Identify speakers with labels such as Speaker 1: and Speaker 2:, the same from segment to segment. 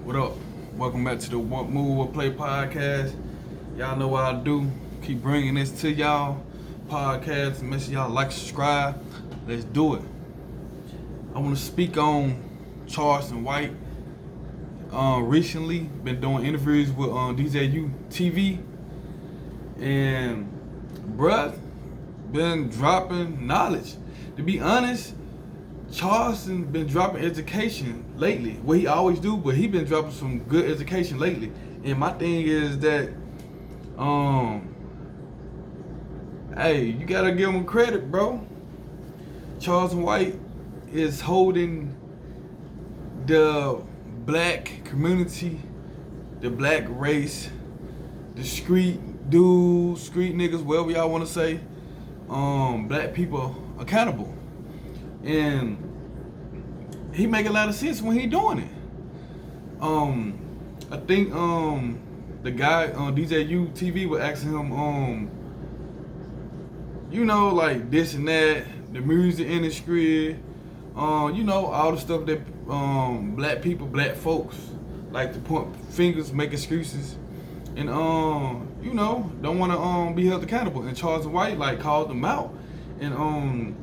Speaker 1: What up? Welcome back to the What Move or Play podcast. Y'all know what I do. Keep bringing this to y'all. Podcast. Make sure y'all like, subscribe. Let's do it. I want to speak on Charleston White. Recently, been doing interviews with DJU TV. And bruh, been dropping knowledge. To be honest, Charleston been dropping education lately. What he always do, but he been dropping some good education lately. And my thing is that, hey, you gotta give him credit, bro. Charleston White is holding the black community, the black race, the street dudes, street niggas, whatever y'all wanna say, black people accountable. And he make a lot of sense when he doing it. I think the guy on DJU TV was asking him, like this and that, the music industry, all the stuff that black people, black folks like to point fingers, make excuses, and don't want to be held accountable. And Charles White like called them out, and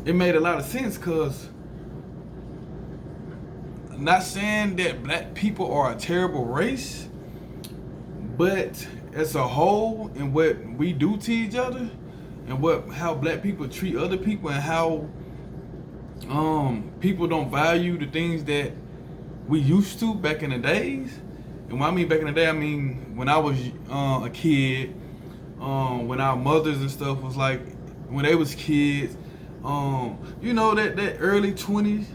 Speaker 1: it made a lot of sense, because not saying that black people are a terrible race, but as a whole, and what we do to each other, and how black people treat other people, and how people don't value the things that we used to back in the days. And when I mean back in the day, I mean when I was a kid, when our mothers and stuff was like, when they was kids, that early 20s,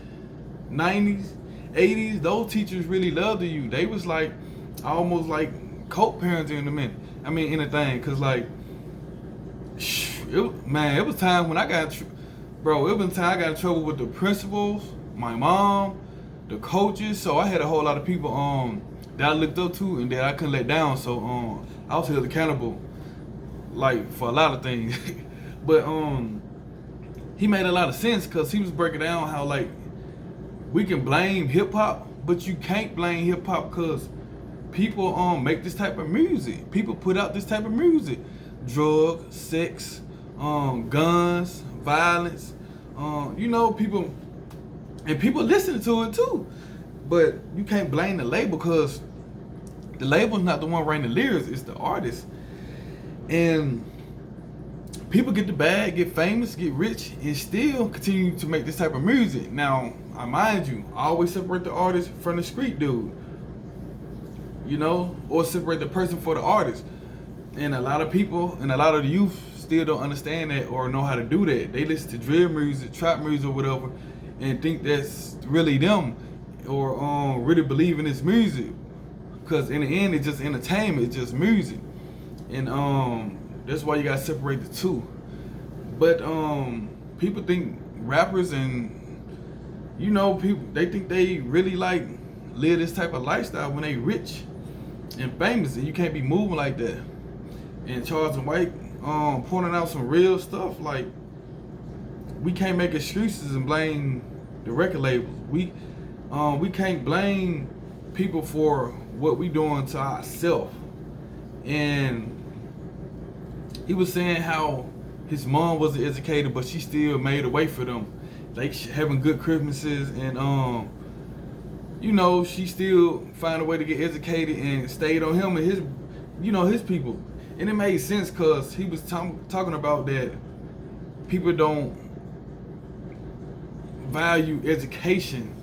Speaker 1: 90s, 80s, those teachers really loved you. They was like almost like co-parenting in a thing. Cause like, it was time when I got, I got in trouble with the principals, my mom, the coaches. So I had a whole lot of people that I looked up to and that I couldn't let down. So I was held accountable, like, for a lot of things. But he made a lot of sense, because he was breaking down how, like, we can blame hip hop, but you can't blame hip hop because people make this type of music. People put out this type of music. Drugs, sex, guns, violence. People listen to it too. But you can't blame the label, because the label's not the one writing the lyrics, it's the artist. And people get the bag, get famous, get rich, and still continue to make this type of music. Now, I mind you, I always separate the artist from the street dude, or separate the person for the artist. And a lot of people and a lot of the youth still don't understand that or know how to do that. They listen to drill music, trap music, or whatever, and think that's really them, or really believe in this music. Because in the end, it's just entertainment, it's just music. And that's why you gotta separate the two. But people think rappers and people, they think they really like live this type of lifestyle when they rich and famous, and you can't be moving like that. And Charles and White pointing out some real stuff, like, we can't make excuses and blame the record labels. We can't blame people for what we doing to ourselves. And he was saying how his mom was an educator, but she still made a way for them, like having good Christmases, and she still found a way to get educated and stayed on him and his people. And it made sense, because he was talking about that people don't value education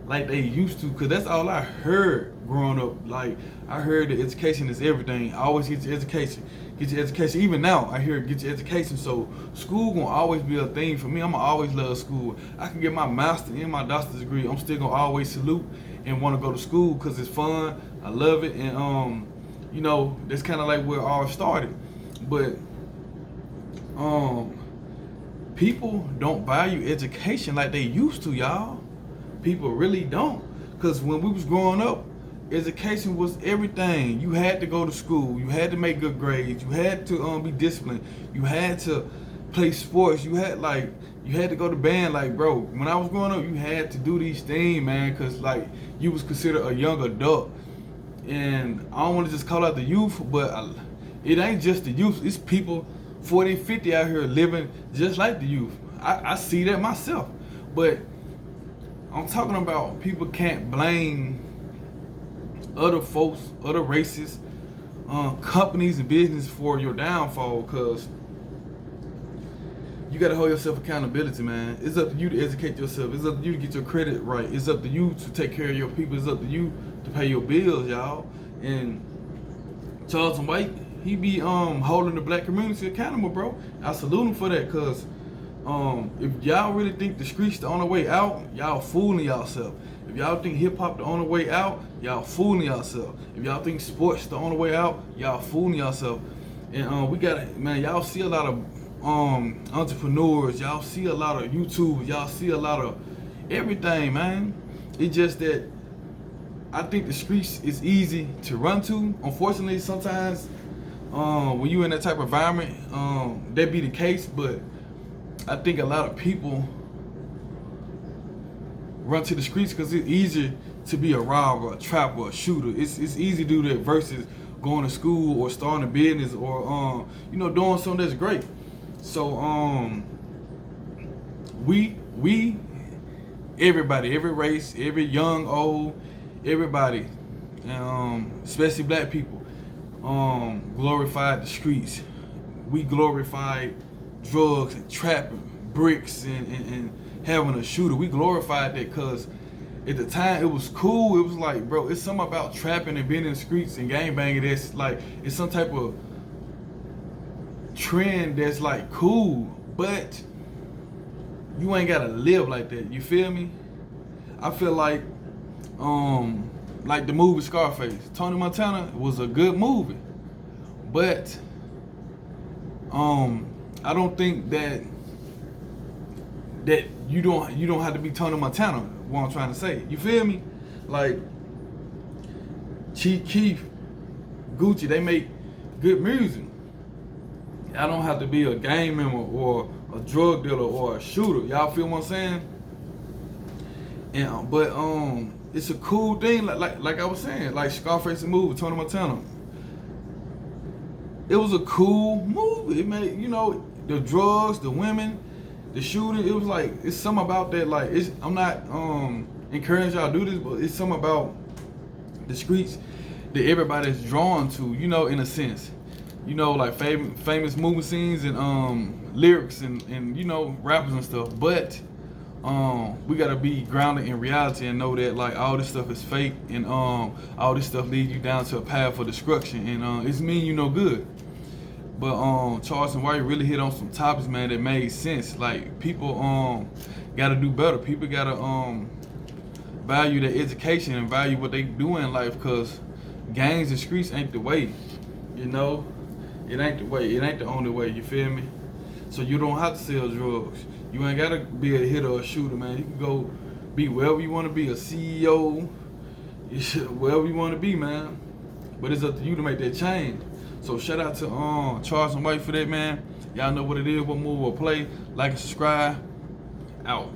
Speaker 1: like they used to, because that's all I heard growing up. Like, I heard that education is everything. Always get your education. Get your education. Even now, I hear get your education. So school gonna always be a thing for me. I'm gonna always love school. I can get my master's and my doctor's degree. I'm still gonna always salute and want to go to school, because it's fun. I love it. And that's kind of like where it all started. But people don't value education like they used to, y'all. People really don't. Because when we was growing up, education was everything. You had to go to school. You had to make good grades. You had to be disciplined. You had to play sports. You had You had to go to band. Like, bro, when I was growing up, you had to do these things, man, because, like, you was considered a young adult. And I don't want to just call out the youth, but it ain't just the youth. It's people 40, 50 out here living just like the youth. I see that myself. But I'm talking about people can't blame other folks, other races, companies and business for your downfall, because you gotta hold yourself accountability, man. It's up to you to educate yourself. It's up to you to get your credit right. It's up to you to take care of your people. It's up to you to pay your bills, y'all. And Charleston White, he be holding the black community accountable, bro. I salute him for that, cause if y'all really think the streets the only way out, y'all fooling yourself. If y'all think hip hop the only way out, y'all fooling yourself. If y'all think sports the only way out, y'all fooling yourself. And we gotta, man, y'all see a lot of entrepreneurs, y'all see a lot of YouTubers, y'all see a lot of everything, man. It's just that I think the streets is easy to run to. Unfortunately, sometimes when you in that type of environment, that be the case, but I think a lot of people run to the streets because it's easier to be a robber, a trapper, a shooter. It's easy to do that versus going to school or starting a business or doing something that's great. So we everybody, every race, every young, old, everybody, especially black people, glorified the streets. We glorified drugs and trapping, bricks and having a shooter. We glorified that because at the time it was cool. It was like, bro, it's something about trapping and being in the streets and gangbanging that's like, it's some type of trend that's like cool, but you ain't gotta live like that. You feel me? I feel like the movie Scarface. Tony Montana was a good movie, but I don't think that you don't have to be Tony Montana. What I'm trying to say, you feel me? Like Chief Keef, Gucci, they make good music. I don't have to be a gang member or a drug dealer or a shooter. Y'all feel what I'm saying? And but it's a cool thing. Like I was saying, like Scarface the movie, Tony Montana. It was a cool movie. It made, the drugs, the women, the shooting. It was like, it's something about that. Like, I'm not encouraging y'all to do this, but it's something about the streets that everybody's drawn to. In a sense. Like famous movie scenes and lyrics and rappers and stuff. But we gotta be grounded in reality and know that like all this stuff is fake and all this stuff leads you down to a path of destruction and it's mean no good. But Charleston White really hit on some topics, man, that made sense. Like people gotta do better. People gotta value their education and value what they do in life, because gangs and streets ain't the way. It ain't the way. It ain't the only way. You feel me? So you don't have to sell drugs. You ain't gotta be a hitter or a shooter, man. You can go be wherever you want to be, a CEO, wherever you want to be, man. But it's up to you to make that change. So shout out to Charleston White for that, man. Y'all know what it is, what move or play. Like and subscribe. Out.